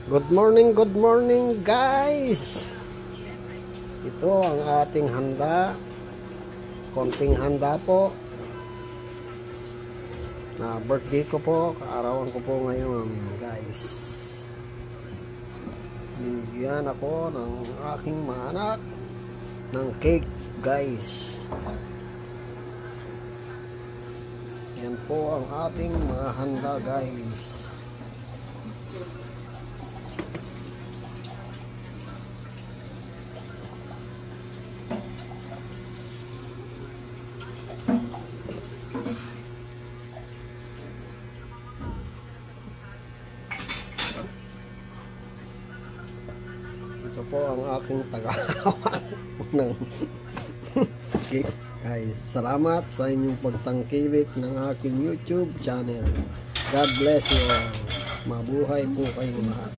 Good morning guys. Ito ang ating handa. Konting handa po. Na birthday ko po, kaarawan ko po ngayon guys. Binigyan ako ng aking mga anak ng cake guys. Yan po ang ating mga handa guys. Ito po ang aking tagahawak ng cake guys. Salamat sa inyong pagtangkilik ng aking YouTube channel. God bless you all. Mabuhay po kayong lahat.